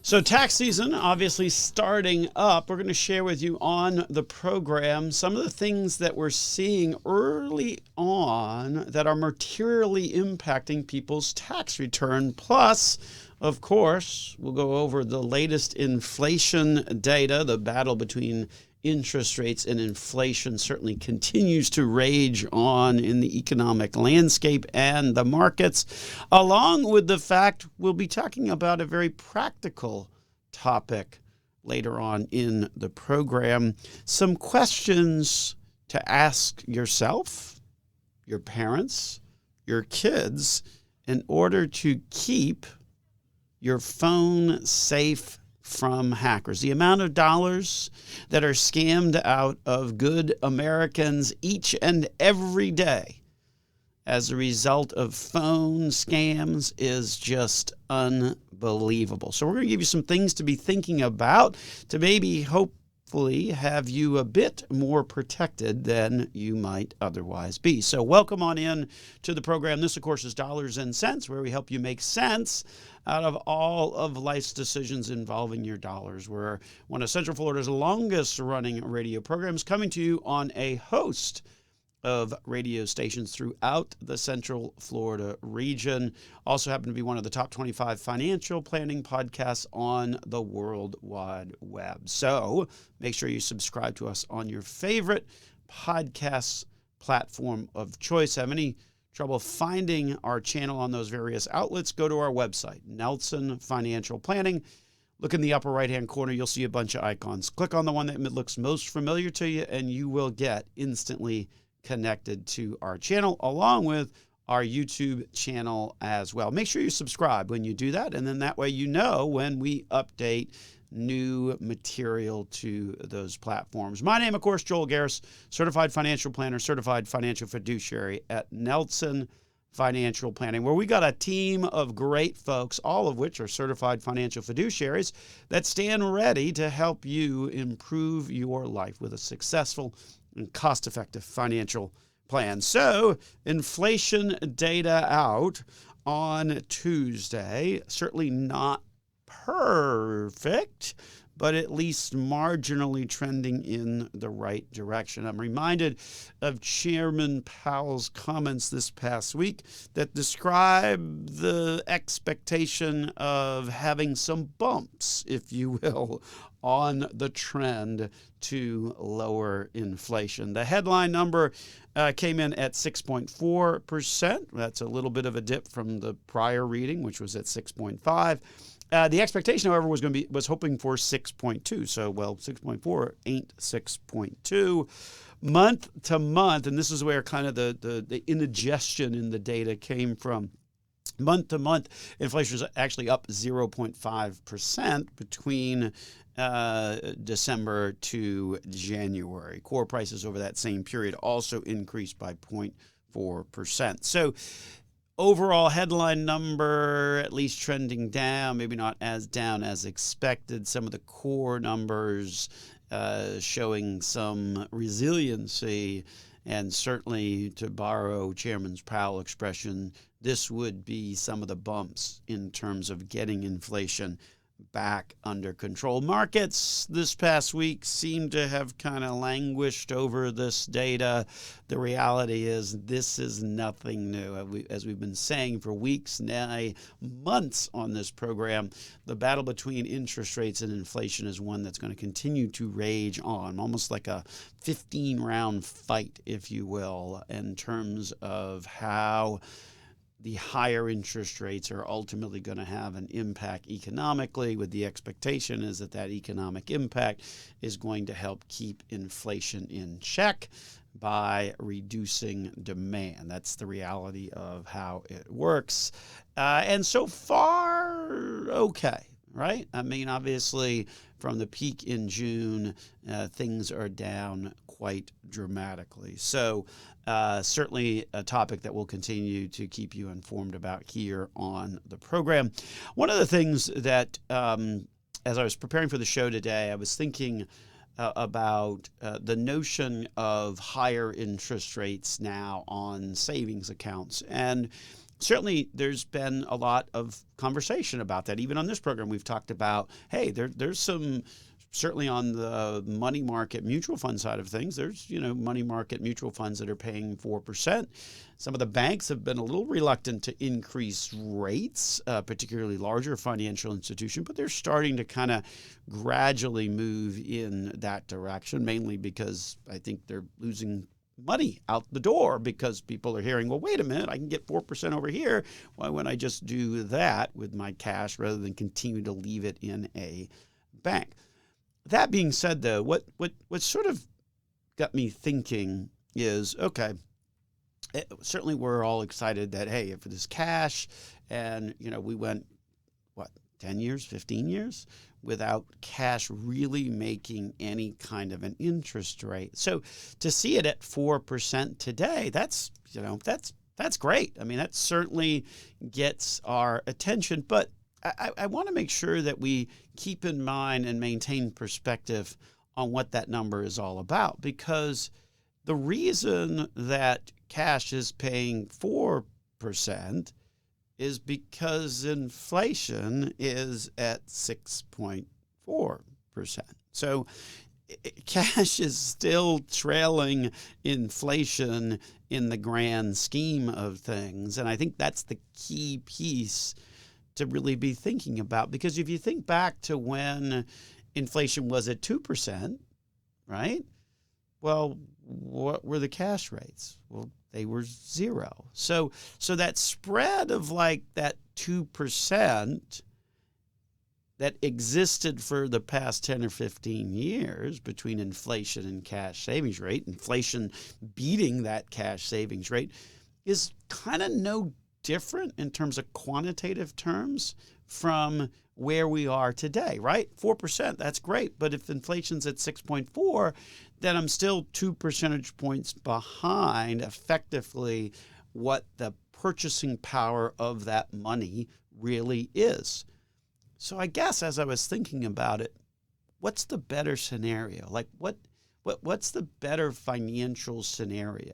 So tax season obviously starting up. We're going to share with you on the program some of the things that we're seeing early on that are materially impacting people's tax return. Plus, of course, we'll go over the latest inflation data. The battle between interest rates and inflation certainly continues to rage on in the economic landscape and the markets, along with the fact we'll be talking about a very practical topic later on in the program. Some questions to ask yourself, your parents, your kids, in order to keep your phone safe from hackers. The amount of dollars that are scammed out of good Americans each and every day as a result of phone scams is just unbelievable. So we're going to give you some things to be thinking about to maybe hopefully have you a bit more protected than you might otherwise be. So welcome on in to the program. This, of course, is Dollars and Cents, where we help you make sense out of all of life's decisions involving your dollars. We're one of Central Florida's longest running radio programs, coming to you on a host of radio stations throughout the Central Florida region. Also happen to be one of the top 25 financial planning podcasts on the World Wide Web. So make sure you subscribe to us on your favorite podcast platform of choice. Have any trouble finding our channel on those various outlets? Go to our website, Nelson Financial Planning. Look in the upper right-hand corner. You'll see a bunch of icons. Click on the one that looks most familiar to you, and you will get instantly connected to our channel, along with our YouTube channel as well. Make sure you subscribe when you do that, and then that way you know when we update new material to those platforms. My name, of course, Joel Garris, certified financial planner, certified financial fiduciary at Nelson Financial Planning, where we got a team of great folks, all of which are certified financial fiduciaries that stand ready to help you improve your life with a successful and cost-effective financial plan. So, inflation data out on Tuesday, certainly not perfect, but at least marginally trending in the right direction. I'm reminded of Chairman Powell's comments this past week that describe the expectation of having some bumps, if you will, on the trend to lower inflation. The headline number came in at 6.4%. That's a little bit of a dip from the prior reading, which was at 6.5%. The expectation, however, was hoping for 6.2. So, 6.4 ain't 6.2. Month to month, and this is where kind of the indigestion in the data came from. Month to month, inflation is actually up 0.5% between December to January. Core prices over that same period also increased by 0.4%. So, overall headline number, at least trending down, maybe not as down as expected. Some of the core numbers showing some resiliency, and certainly, to borrow Chairman Powell's expression, this would be some of the bumps in terms of getting inflation back under control. Markets this past week seem to have kind of languished over this data. The reality is this is nothing new. As we've been saying for weeks, now months on this program, the battle between interest rates and inflation is one that's going to continue to rage on, almost like a 15-round fight, if you will, in terms of how the higher interest rates are ultimately going to have an impact economically, with the expectation is that economic impact is going to help keep inflation in check by reducing demand. That's the reality of how it works. And so far, okay, right? I mean, obviously, from the peak in June, things are down quite dramatically. So certainly a topic that we'll continue to keep you informed about here on the program. One of the things that, as I was preparing for the show today, I was thinking about the notion of higher interest rates now on savings accounts. And certainly there's been a lot of conversation about that. Even on this program, we've talked about, hey, there's some, certainly on the money market mutual fund side of things, there's, money market mutual funds that are paying 4%. Some of the banks have been a little reluctant to increase rates, particularly larger financial institutions, but they're starting to kind of gradually move in that direction, mainly because I think they're losing money out the door because people are hearing, well, wait a minute, I can get 4% over here. Why wouldn't I just do that with my cash rather than continue to leave it in a bank? That being said, though, what sort of got me thinking is, okay, certainly we're all excited that, hey, if it is cash and, we went, 10 years, 15 years without cash really making any kind of an interest rate. So to see it at 4% today, that's great. I mean, that certainly gets our attention, but I want to make sure that we keep in mind and maintain perspective on what that number is all about, because the reason that cash is paying 4% is because inflation is at 6.4%. So cash is still trailing inflation in the grand scheme of things. And I think that's the key piece to really be thinking about, because if you think back to when inflation was at 2%, right? Well, what were the cash rates? Well, they were 0. So that spread of like that 2% that existed for the past 10 or 15 years between inflation and cash savings rate, inflation beating that cash savings rate, is kind of no different in terms of quantitative terms from where we are today, right? 4%, that's great. But if inflation's at 6.4, then I'm still 2 percentage points behind effectively what the purchasing power of that money really is. So I guess as I was thinking about it, what's the better scenario? Like what's the better financial scenario?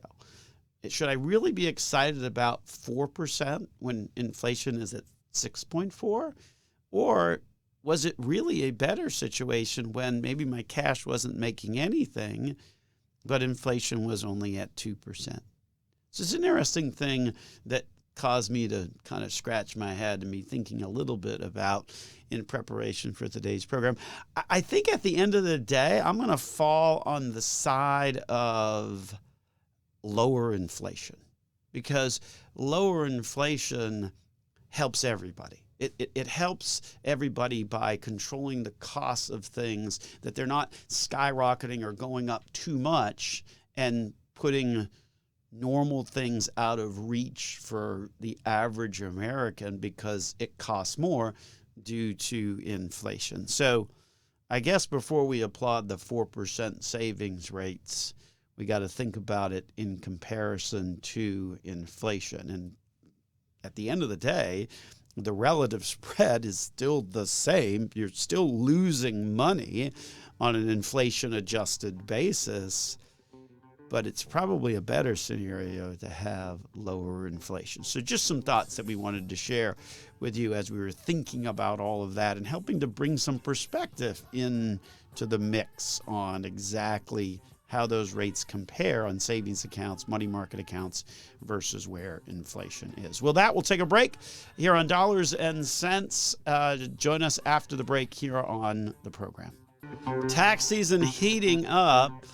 Should I really be excited about 4% when inflation is at 6.4? Or was it really a better situation when maybe my cash wasn't making anything, but inflation was only at 2%? So it's an interesting thing that caused me to kind of scratch my head and be thinking a little bit about in preparation for today's program. I think at the end of the day, I'm going to fall on the side of lower inflation, because lower inflation helps everybody. It helps everybody by controlling the costs of things, that they're not skyrocketing or going up too much and putting normal things out of reach for the average American because it costs more due to inflation. So I guess before we applaud the 4% savings rates, we got to think about it in comparison to inflation. And at the end of the day, the relative spread is still the same. You're still losing money on an inflation-adjusted basis, but it's probably a better scenario to have lower inflation. So just some thoughts that we wanted to share with you as we were thinking about all of that and helping to bring some perspective into the mix on exactly how those rates compare on savings accounts, money market accounts versus where inflation is. Well, that will take a break here on Dollars and Cents. Join us after the break here on the program. Tax season heating up.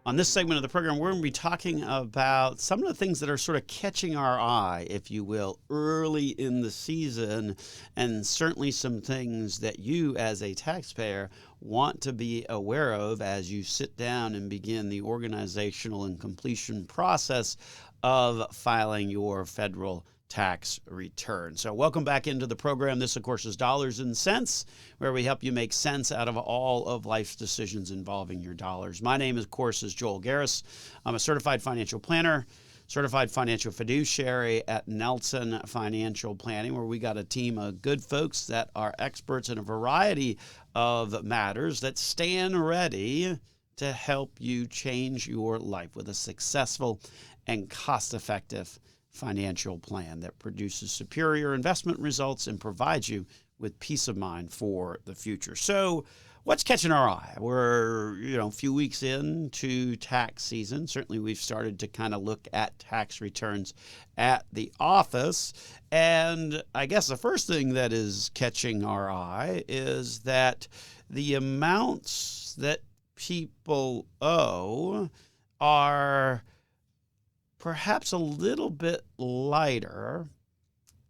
On this segment of the program, we're going to be talking about some of the things that are sort of catching our eye, if you will, early in the season, and certainly some things that you as a taxpayer want to be aware of as you sit down and begin the organizational and completion process of filing your federal tax return. So welcome back into the program. This, of course, is Dollars and Cents, where we help you make sense out of all of life's decisions involving your dollars. My name, of course, is Joel Garris. I'm a certified financial planner, certified financial fiduciary at Nelson Financial Planning, where we got a team of good folks that are experts in a variety of matters that stand ready to help you change your life with a successful and cost-effective financial plan that produces superior investment results and provides you with peace of mind for the future. So what's catching our eye? We're, a few weeks into tax season. Certainly we've started to kind of look at tax returns at the office. And I guess the first thing that is catching our eye is that the amounts that people owe are perhaps a little bit lighter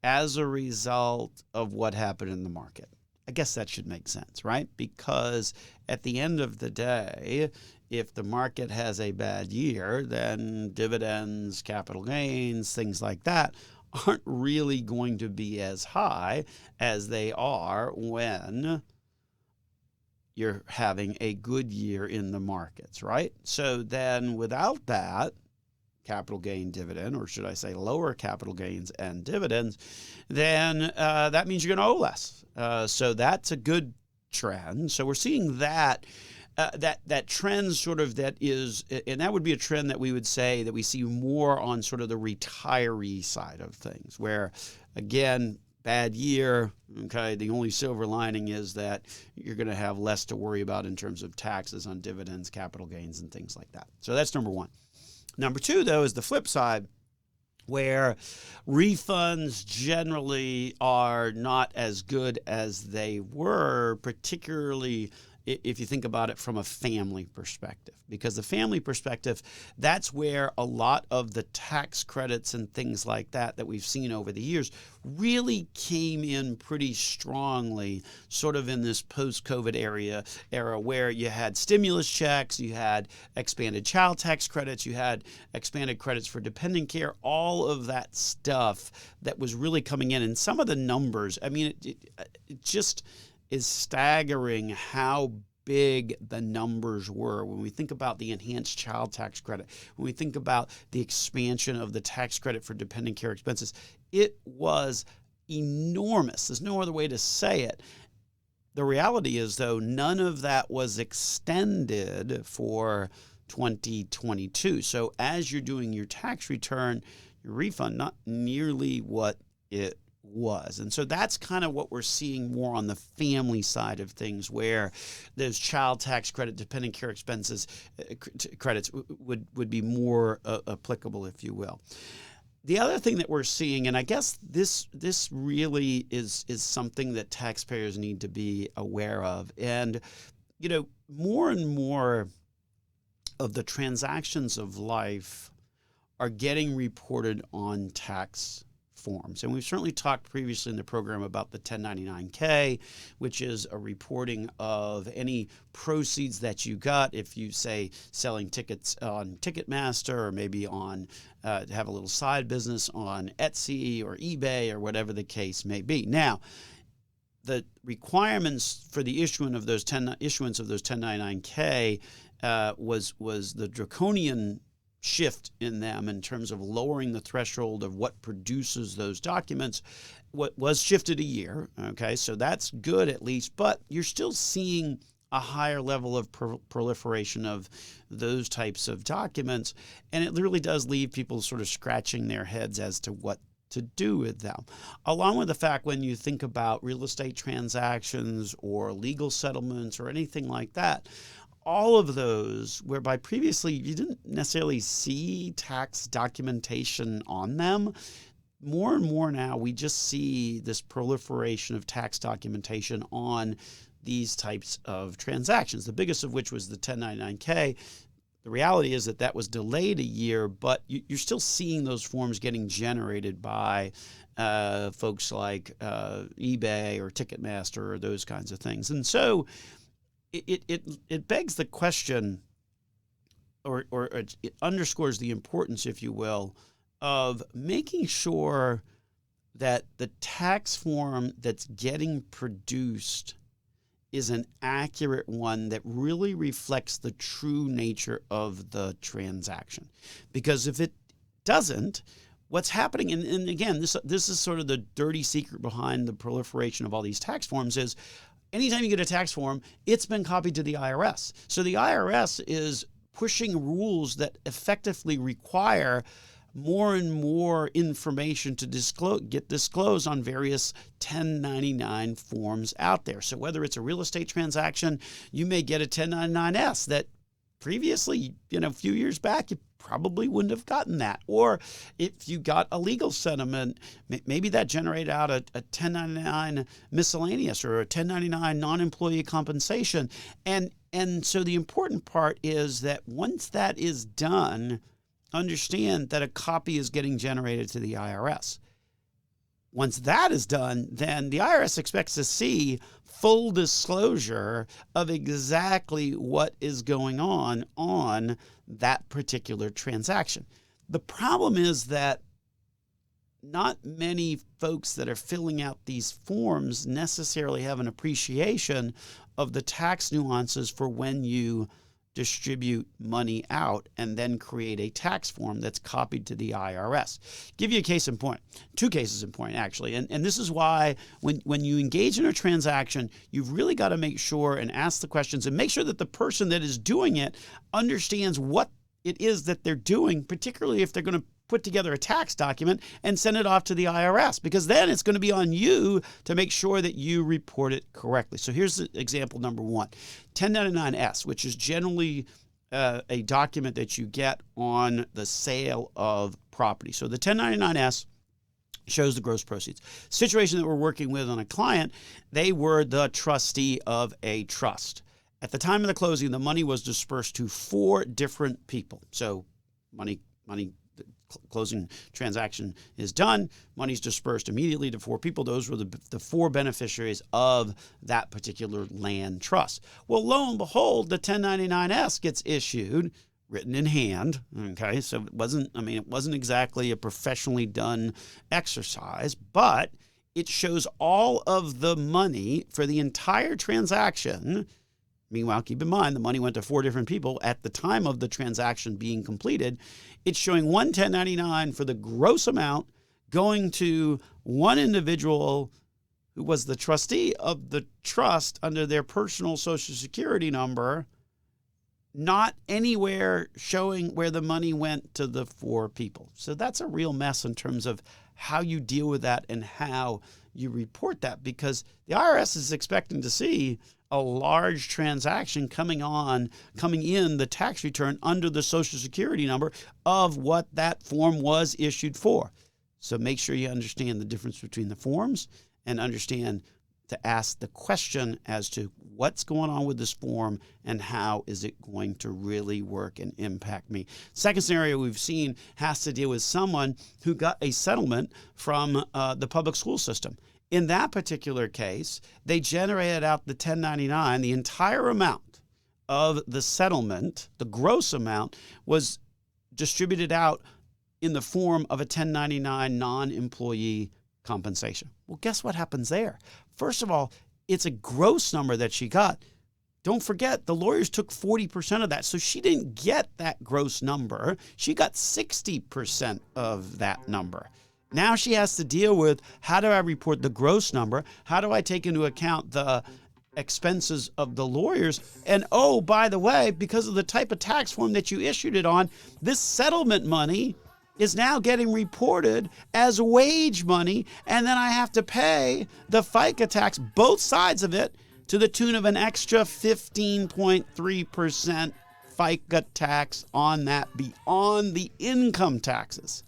as a result of what happened in the market. I guess that should make sense, right? Because at the end of the day, if the market has a bad year, then dividends, capital gains, things like that aren't really going to be as high as they are when you're having a good year in the markets, right? So then without that capital gain dividend, or should I say lower capital gains and dividends, then that means you're going to owe less. So that's a good trend. So we're seeing that trend sort of that is, and that would be a trend that we would say that we see more on sort of the retiree side of things, where again, bad year, okay, the only silver lining is that you're going to have less to worry about in terms of taxes on dividends, capital gains, and things like that. So that's number one. Number two, though, is the flip side, where refunds generally are not as good as they were, particularly if you think about it from a family perspective. Because the family perspective, that's where a lot of the tax credits and things like that we've seen over the years really came in pretty strongly, sort of in this post-COVID era where you had stimulus checks, you had expanded child tax credits, you had expanded credits for dependent care, all of that stuff that was really coming in. And some of the numbers, I mean, it just is staggering how big the numbers were when we think about the enhanced child tax credit, when we think about the expansion of the tax credit for dependent care expenses. It was enormous. There's no other way to say it. The reality is, though, none of that was extended for 2022. So as you're doing your tax return, your refund, not nearly what it was. And so that's kind of what we're seeing more on the family side of things, where those child tax credit, dependent care expenses credits would be more applicable, if you will. The other thing that we're seeing, and I guess this really is something that taxpayers need to be aware of, and more and more of the transactions of life are getting reported on tax forms. And we've certainly talked previously in the program about the 1099-K, which is a reporting of any proceeds that you got if you, say, selling tickets on Ticketmaster, or maybe on have a little side business on Etsy or eBay or whatever the case may be. Now, the requirements for the issuance of those 1099-K was the draconian shift in them in terms of lowering the threshold of what produces those documents. What was shifted a year, okay, so that's good at least, but you're still seeing a higher level of proliferation of those types of documents, and it really does leave people sort of scratching their heads as to what to do with them. Along with the fact, when you think about real estate transactions or legal settlements or anything like that, all of those, whereby previously you didn't necessarily see tax documentation on them, more and more now we just see this proliferation of tax documentation on these types of transactions, the biggest of which was the 1099-K. The reality is that was delayed a year, but you're still seeing those forms getting generated by folks like eBay or Ticketmaster or those kinds of things. And so it begs the question, or it underscores the importance, if you will, of making sure that the tax form that's getting produced is an accurate one that really reflects the true nature of the transaction. Because if it doesn't, what's happening, and again, this is sort of the dirty secret behind the proliferation of all these tax forms, is anytime you get a tax form, it's been copied to the IRS. So the IRS is pushing rules that effectively require more and more information to get disclosed on various 1099 forms out there. So whether it's a real estate transaction, you may get a 1099-S that previously, a few years back, you probably wouldn't have gotten that. Or if you got a legal settlement, maybe that generated out a 1099 miscellaneous or a 1099 non-employee compensation. And so the important part is that once that is done, understand that a copy is getting generated to the IRS. Once that is done, then the IRS expects to see full disclosure of exactly what is going on that particular transaction. The problem is that not many folks that are filling out these forms necessarily have an appreciation of the tax nuances for when you distribute money out and then create a tax form that's copied to the IRS. Give you a case in point, two cases in point actually. And this is why when you engage in a transaction, you've really got to make sure and ask the questions and make sure that the person that is doing it understands what it is that they're doing, particularly if they're going to put together a tax document and send it off to the IRS, because then it's going to be on you to make sure that you report it correctly. So here's example number one, 1099-S, which is generally a document that you get on the sale of property. So the 1099-S shows the gross proceeds. Situation that we're working with on a client, they were the trustee of a trust. At the time of the closing, the money was dispersed to 4 different people. So money, closing transaction is done. Money's dispersed immediately to 4 people. Those were the 4 beneficiaries of that particular land trust. Well, lo and behold, the 1099-S gets issued, written in hand. Okay, so it wasn't exactly a professionally done exercise, but it shows all of the money for the entire transaction. Meanwhile, keep in mind, the money went to 4 different people at the time of the transaction being completed. It's showing one 1099 for the gross amount going to one individual who was the trustee of the trust under their personal Social Security number, not anywhere showing where the money went to the 4 people. So that's a real mess in terms of how you deal with that and how you report that, because the IRS is expecting to see a large transaction coming in the tax return under the Social Security number of what that form was issued for. So make sure you understand the difference between the forms and understand to ask the question as to what's going on with this form and how is it going to really work and impact me. Second scenario we've seen has to deal with someone who got a settlement from the public school system. In that particular case, they generated out the 1099. The entire amount of the settlement, the gross amount, was distributed out in the form of a 1099 non-employee compensation. Well, guess what happens there? First of all, it's a gross number that she got. Don't forget, the lawyers took 40% of that, so she didn't get that gross number. She got 60% of that number. Now she has to deal with, how do I report the gross number? How do I take into account the expenses of the lawyers? And oh, by the way, because of the type of tax form that you issued it on, this settlement money is now getting reported as wage money, and then I have to pay the FICA tax, both sides of it, to the tune of an extra 15.3% FICA tax on that beyond the income taxes.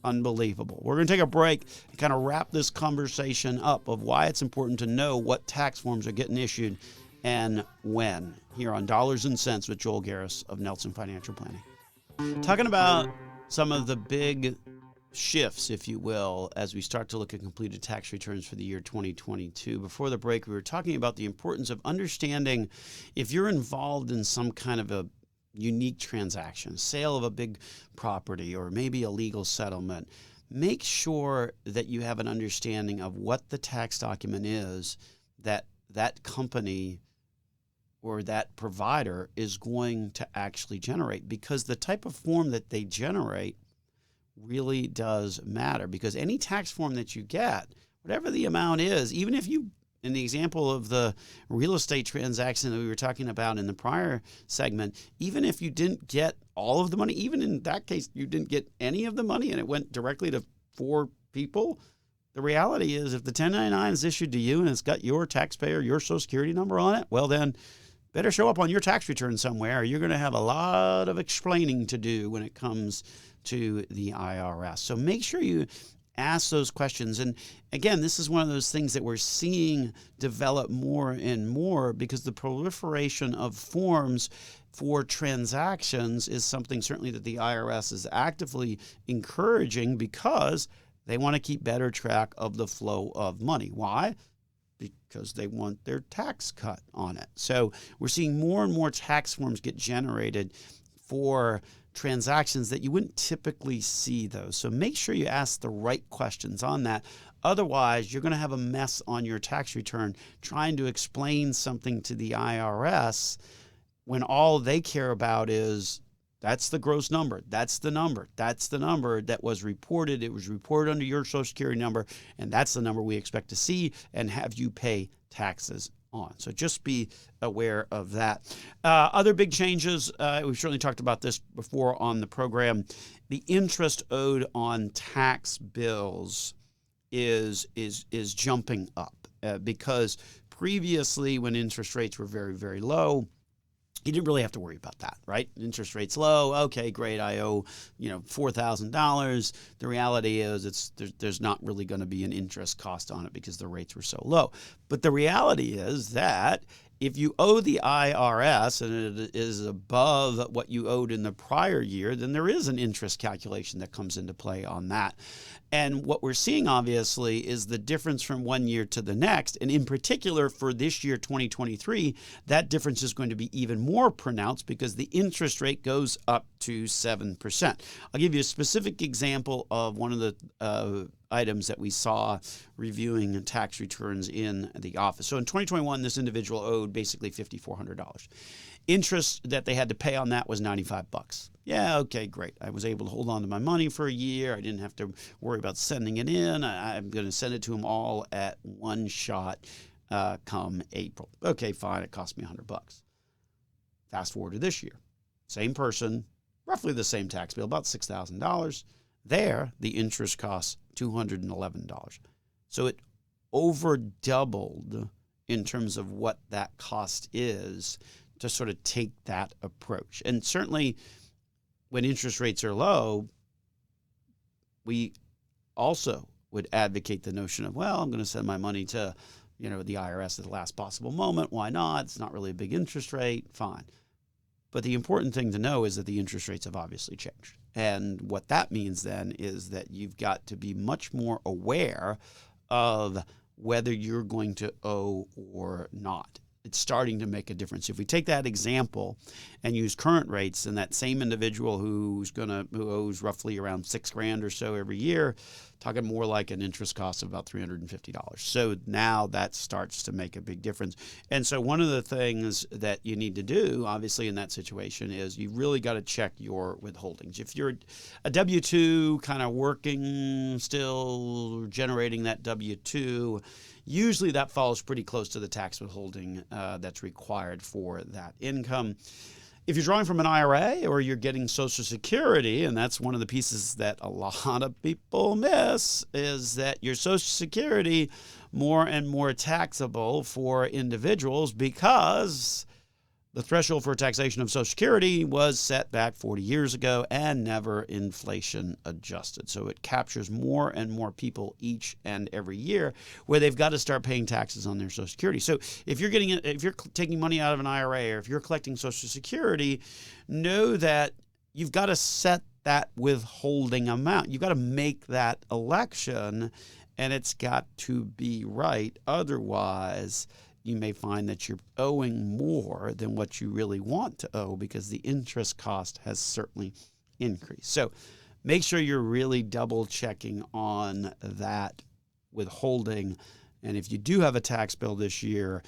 Unbelievable. We're going to take a break and kind of wrap this conversation up of why it's important to know what tax forms are getting issued and when, here on Dollars and Cents with Joel Garris of Nelson Financial Planning. Talking about some of the big shifts, if you will, as we start to look at completed tax returns for the year 2022. Before the break, we were talking about the importance of understanding if you're involved in some kind of a unique transaction, sale of a big property, or maybe a legal settlement, make sure that you have an understanding of what the tax document is that that company or that provider is going to actually generate, because the type of form that they generate really does matter. Because any tax form that you get, whatever the amount is, even if you, in the example of the real estate transaction that we were talking about in the prior segment, even if you didn't get all of the money. Even in that case, you didn't get any of the money and it went directly to 4 people. The reality is if the 1099 is issued to you and it's got your taxpayer, your Social Security number on it, well then better show up on your tax return somewhere. You're going to have a lot of explaining to do when it comes to the IRS. So make sure you ask those questions. And again, this is one of those things that we're seeing develop more and more because the proliferation of forms for transactions is something certainly that the IRS is actively encouraging because they want to keep better track of the flow of money. Why? Because they want their tax cut on it. So we're seeing more and more tax forms get generated for transactions that you wouldn't typically see those. So make sure you ask the right questions on that. Otherwise, you're going to have a mess on your tax return trying to explain something to the IRS when all they care about is that's the gross number. That's the number. That's the number that was reported. It was reported under your Social Security number, and that's the number we expect to see and have you pay taxes on. So just be aware of that. Other big changes, we've certainly talked about this before on the program. The interest owed on tax bills is jumping up because previously when interest rates were very, very low, you didn't really have to worry about that, right? Interest rates low. Okay, great. I owe, $4,000. The reality is there's not really going to be an interest cost on it because the rates were so low. But the reality is that if you owe the IRS and it is above what you owed in the prior year, then there is an interest calculation that comes into play on that. And what we're seeing, obviously, is the difference from one year to the next. And in particular, for this year, 2023, that difference is going to be even more pronounced because the interest rate goes up to 7%. I'll give you a specific example of one of the items that we saw reviewing tax returns in the office. So in 2021, this individual owed basically $5,400. Interest that they had to pay on that was $95. Yeah, okay, great. I was able to hold on to my money for a year. I didn't have to worry about sending it in. I'm going to send it to them all at one shot come April. Okay, fine. It cost me $100. Fast forward to this year. Same person, roughly the same tax bill, about $6,000. There, the interest costs $211. So it over doubled in terms of what that cost is to sort of take that approach. And certainly when interest rates are low, we also would advocate the notion of, well, I'm going to send my money to, the IRS at the last possible moment. Why not? It's not really a big interest rate. Fine. But the important thing to know is that the interest rates have obviously changed. And what that means then is that you've got to be much more aware of whether you're going to owe or not. It's starting to make a difference. If we take that example and use current rates, then that same individual who owes roughly around $6,000 or so every year, talking more like an interest cost of about $350. So now that starts to make a big difference. And so one of the things that you need to do, obviously, in that situation is you really got to check your withholdings. If you're a W-2 kind of working still, generating that W-2, usually that falls pretty close to the tax withholding that's required for that income. If you're drawing from an IRA or you're getting Social Security, and that's one of the pieces that a lot of people miss, is that your Social Security more and more taxable for individuals because the threshold for taxation of Social Security was set back 40 years ago and never inflation adjusted. So it captures more and more people each and every year where they've got to start paying taxes on their Social Security. So if you're taking money out of an IRA or if you're collecting Social Security, know that you've got to set that withholding amount. You've got to make that election, and it's got to be right. Otherwise, you may find that you're owing more than what you really want to owe because the interest cost has certainly increased. So make sure you're really double checking on that withholding. And if you do have a tax bill this year,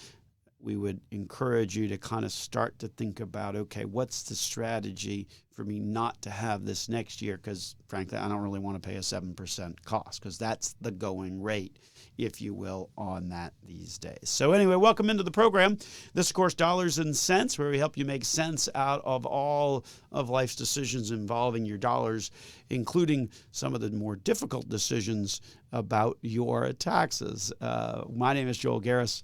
we would encourage you to kind of start to think about, okay, what's the strategy for me not to have this next year? Because frankly, I don't really want to pay a 7% cost, because that's the going rate, if you will, on that these days. So anyway, welcome into the program. This, of course, Dollars and Cents, where we help you make sense out of all of life's decisions involving your dollars, including some of the more difficult decisions about your taxes. My name is Joel Garris,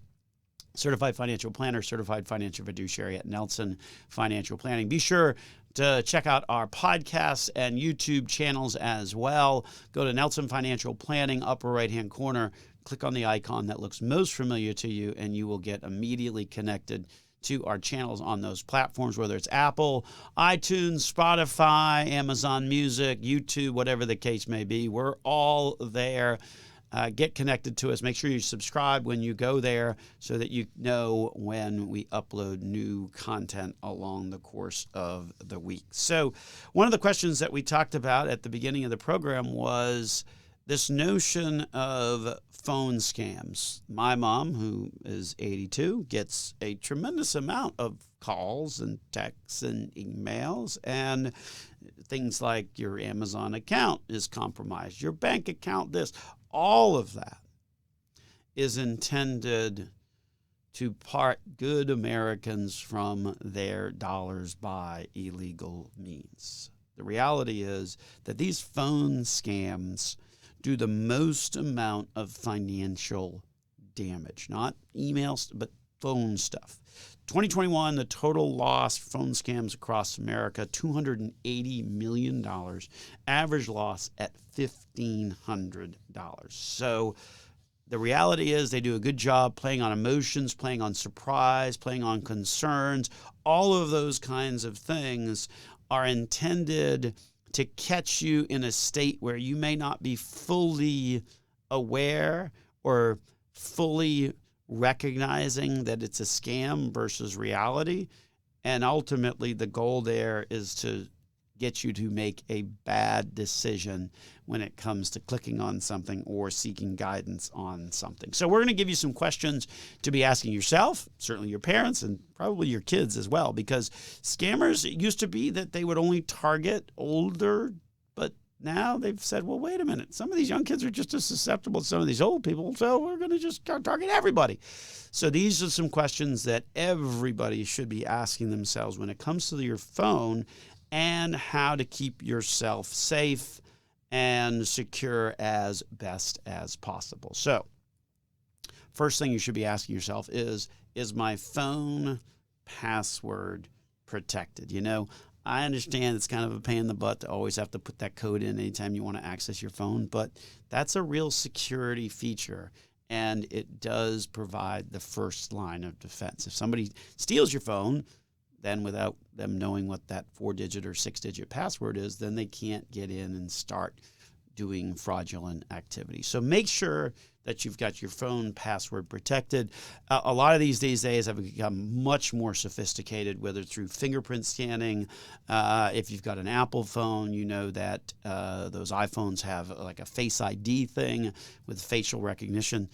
Certified Financial Planner, Certified Financial Fiduciary at Nelson Financial Planning. Be sure to check out our podcasts and YouTube channels as well. Go to Nelson Financial Planning, upper right-hand corner. Click on the icon that looks most familiar to you, and you will get immediately connected to our channels on those platforms, whether it's Apple, iTunes, Spotify, Amazon Music, YouTube, whatever the case may be. We're all there. Get connected to us. Make sure you subscribe when you go there so that you know when we upload new content along the course of the week. So one of the questions that we talked about at the beginning of the program was this notion of phone scams. My mom, who is 82, gets a tremendous amount of calls and texts and emails, and things like your Amazon account is compromised, your bank account this. All of that is intended to part good Americans from their dollars by illegal means. The reality is that these phone scams do the most amount of financial damage, not emails, but phone stuff. 2021, the total loss phone scams across America, $280 million, average loss at $1,500. So the reality is they do a good job playing on emotions, playing on surprise, playing on concerns. All of those kinds of things are intended to catch you in a state where you may not be fully aware or fully recognizing that it's a scam versus reality. And ultimately, the goal there is to get you to make a bad decision when it comes to clicking on something or seeking guidance on something. So we're going to give you some questions to be asking yourself, certainly your parents, and probably your kids as well, because scammers, it used to be that they would only target older, but now they've said, well, wait a minute, some of these young kids are just as susceptible as some of these old people, so we're going to just target everybody. So these are some questions that everybody should be asking themselves when it comes to your phone and how to keep yourself safe and secure as best as possible. So first thing you should be asking yourself is my phone password protected? You know, I understand it's kind of a pain in the butt to always have to put that code in anytime you want to access your phone, but that's a real security feature, and it does provide the first line of defense. If somebody steals your phone, then without them knowing what that 4-digit or 6-digit password is, then they can't get in and start doing fraudulent activity. So make sure that you've got your phone password protected. A lot of these days have become much more sophisticated, whether through fingerprint scanning. If you've got an Apple phone, you know that those iPhones have like a Face ID thing with facial recognition.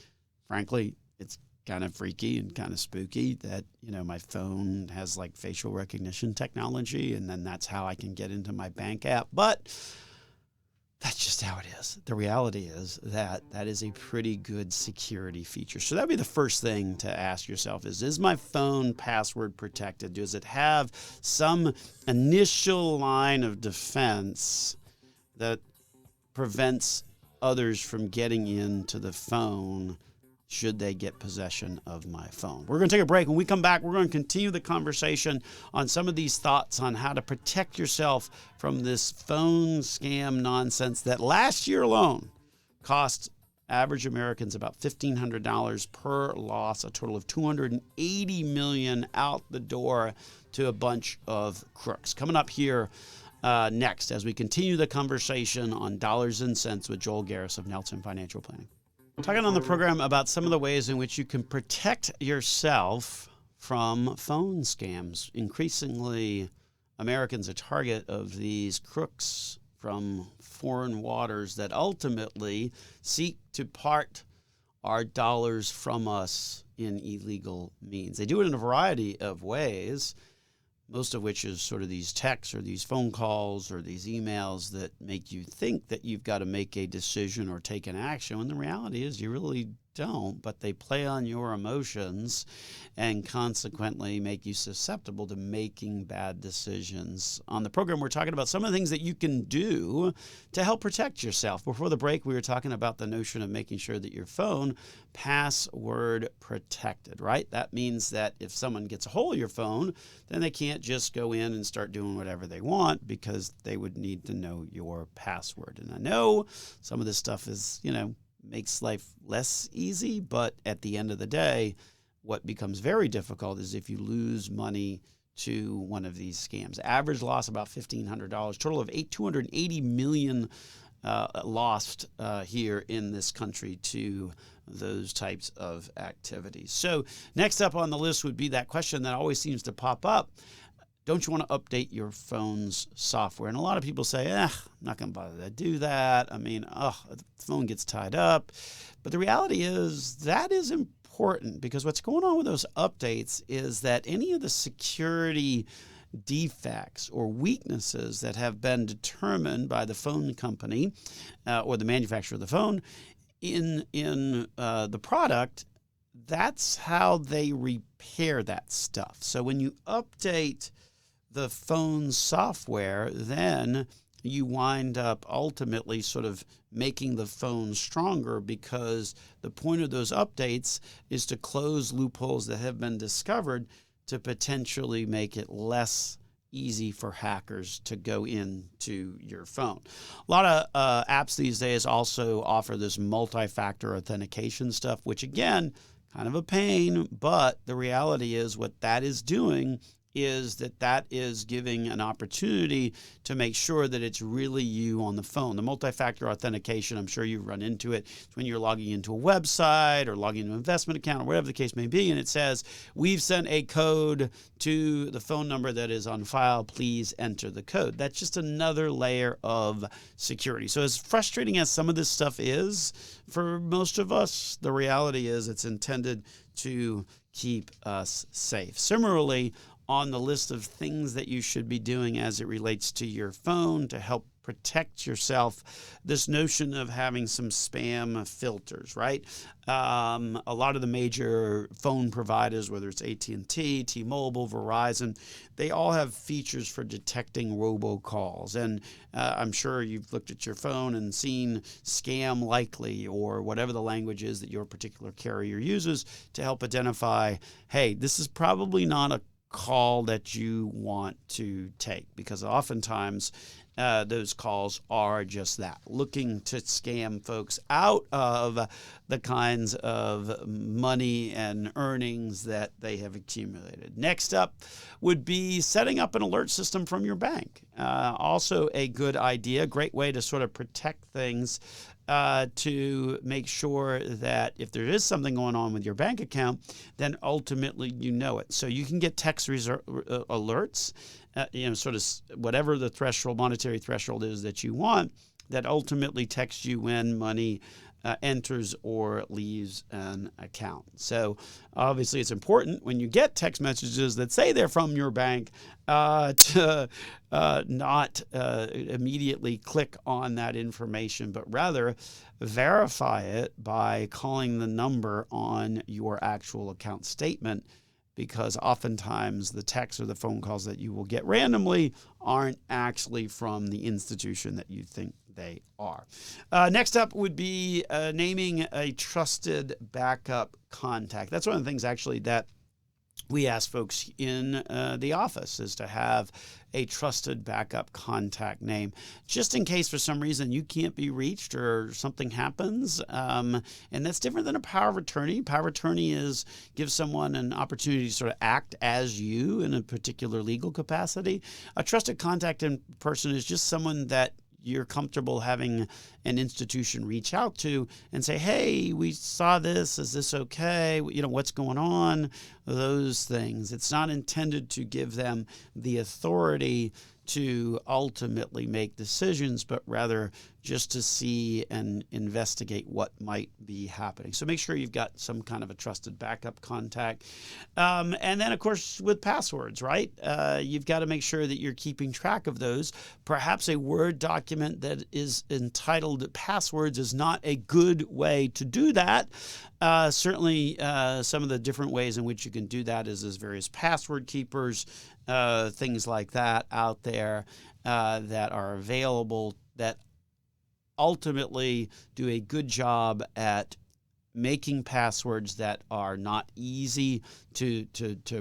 Frankly, it's kind of freaky and kind of spooky that, you know, my phone has like facial recognition technology, and then that's how I can get into my bank app. But that's just how it is. The reality is that that is a pretty good security feature. So that'd be the first thing to ask yourself is my phone password protected? Does it have some initial line of defense that prevents others from getting into the phone should they get possession of my phone? We're going to take a break. When we come back, we're going to continue the conversation on some of these thoughts on how to protect yourself from this phone scam nonsense that last year alone cost average Americans about $1,500 per loss, a total of $280 million out the door to a bunch of crooks. Coming up here next as we continue the conversation on Dollars and Cents with Joel Garris of Nelson Financial Planning. Talking on the program about some of the ways in which you can protect yourself from phone scams. Increasingly, Americans are target of these crooks from foreign waters that ultimately seek to part our dollars from us in illegal means. They do it in a variety of ways, most of which is sort of these texts or these phone calls or these emails that make you think that you've got to make a decision or take an action, when the reality is you really don't, but they play on your emotions and consequently make you susceptible to making bad decisions. On the program, we're talking about some of the things that you can do to help protect yourself. Before the break, we were talking about the notion of making sure that your phone password protected, right? That means that if someone gets a hold of your phone, then they can't just go in and start doing whatever they want, because they would need to know your password. And I know some of this stuff is, makes life less easy, but at the end of the day, what becomes very difficult is if you lose money to one of these scams. Average loss about $1,500, total of $280 million lost here in this country to those types of activities. So next up on the list would be that question that always seems to pop up. Don't you want to update your phone's software? And a lot of people say, I'm not going to bother to do that. I mean, the phone gets tied up. But the reality is that is important, because what's going on with those updates is that any of the security defects or weaknesses that have been determined by the phone company or the manufacturer of the phone in the product, that's how they repair that stuff. So when you update the phone's software, then you wind up ultimately sort of making the phone stronger, because the point of those updates is to close loopholes that have been discovered to potentially make it less easy for hackers to go into your phone. A lot of apps these days also offer this multi-factor authentication stuff, which again, kind of a pain, but the reality is what that is doing is that is giving an opportunity to make sure that it's really you on the phone. The multi-factor authentication, I'm sure you've run into it. It's when you're logging into a website or logging into an investment account or whatever the case may be, and it says, we've sent a code to the phone number that is on file, please enter the code. That's just another layer of security. So as frustrating as some of this stuff is for most of us, the reality is it's intended to keep us safe. Similarly, on the list of things that you should be doing as it relates to your phone to help protect yourself, this notion of having some spam filters, right? A lot of the major phone providers, whether it's AT&T, T-Mobile, Verizon, they all have features for detecting robocalls. And I'm sure you've looked at your phone and seen scam likely or whatever the language is that your particular carrier uses to help identify, hey, this is probably not a call that you want to take, because oftentimes those calls are just that, looking to scam folks out of the kinds of money and earnings that they have accumulated. Next up would be setting up an alert system from your bank. Also a good idea, great way to sort of protect things, to make sure that if there is something going on with your bank account, then ultimately you know it. So you can get text alerts, sort of whatever the monetary threshold is that you want, that ultimately texts you when money enters or leaves an account. So obviously it's important when you get text messages that say they're from your bank to not immediately click on that information, but rather verify it by calling the number on your actual account statement, because oftentimes the texts or the phone calls that you will get randomly aren't actually from the institution that you think they are. Next up would be naming a trusted backup contact. That's one of the things actually that we ask folks in the office, is to have a trusted backup contact name, just in case for some reason you can't be reached or something happens. And that's different than a power of attorney. Power of attorney gives someone an opportunity to sort of act as you in a particular legal capacity. A trusted contact in person is just someone that you're comfortable having an institution reach out to and say, hey, we saw this. Is this okay? What's going on? Those things. It's not intended to give them the authority to ultimately make decisions, but rather just to see and investigate what might be happening. So make sure you've got some kind of a trusted backup contact. And then, of course, with passwords, right? You've got to make sure that you're keeping track of those. Perhaps a Word document that is entitled passwords is not a good way to do that. Certainly, some of the different ways in which you can do that is there's various password keepers, things like that out there that are available that ultimately do a good job at making passwords that are not easy to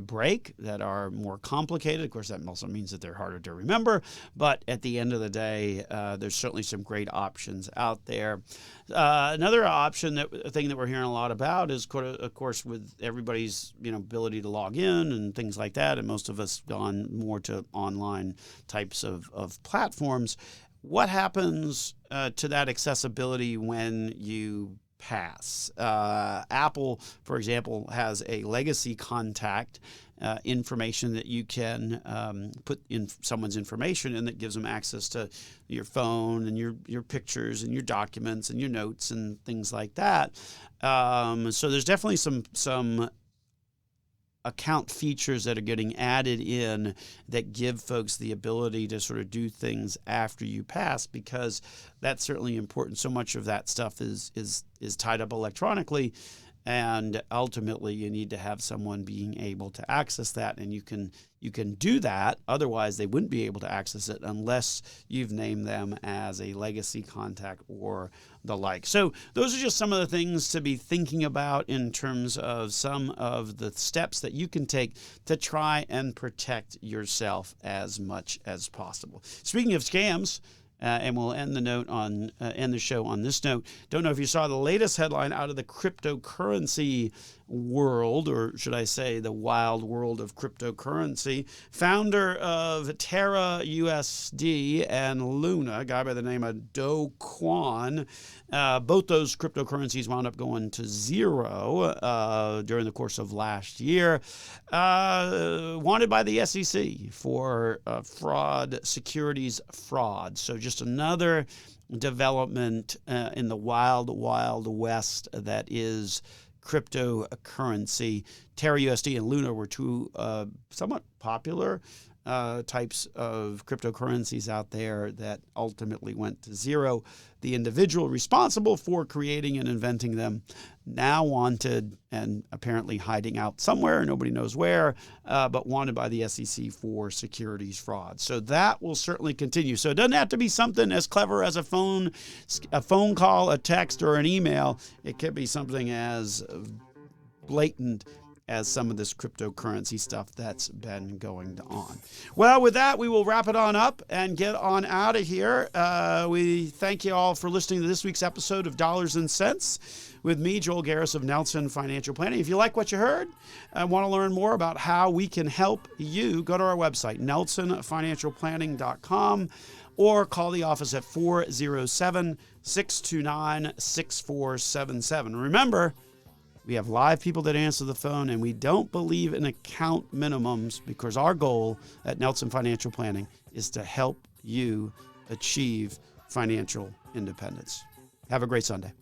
break, that are more complicated. Of course, that also means that they're harder to remember. But at the end of the day, there's certainly some great options out there. Another thing that we're hearing a lot about is, of course, with everybody's ability to log in and things like that, and most of us gone more to online types of platforms. What happens to that accessibility when you pass? Apple, for example, has a legacy contact information that you can put in someone's information, and that gives them access to your phone and your pictures and your documents and your notes and things like that. So there's definitely some account features that are getting added in that give folks the ability to sort of do things after you pass, because that's certainly important. So much of that stuff is tied up electronically, and ultimately you need to have someone being able to access that, and you can do that. Otherwise, they wouldn't be able to access it unless you've named them as a legacy contact or the like. So those are just some of the things to be thinking about in terms of some of the steps that you can take to try and protect yourself as much as possible. Speaking of scams, and we'll end the show on this note. Don't know if you saw the latest headline out of the cryptocurrency world, or should I say the wild world of cryptocurrency. Founder of Terra USD and Luna, a guy by the name of Do Kwon, both those cryptocurrencies wound up going to zero during the course of last year. Wanted by the SEC for securities fraud. So just another development in the wild, wild west that is cryptocurrency. Terra USD and Luna were two somewhat popular types of cryptocurrencies out there that ultimately went to zero. The individual responsible for creating and inventing them now wanted, and apparently hiding out somewhere, nobody knows where, but wanted by the SEC for securities fraud. So that will certainly continue. So it doesn't have to be something as clever as a phone call, a text, or an email. It could be something as blatant as some of this cryptocurrency stuff that's been going on. Well, with that, we will wrap it on up and get on out of here. We thank you all for listening to this week's episode of Dollars and Cents with me, Joel Garris of Nelson Financial Planning. If you like what you heard and want to learn more about how we can help you, go to our website, nelsonfinancialplanning.com, or call the office at 407-629-6477. Remember, we have live people that answer the phone, and we don't believe in account minimums, because our goal at Nelson Financial Planning is to help you achieve financial independence. Have a great Sunday.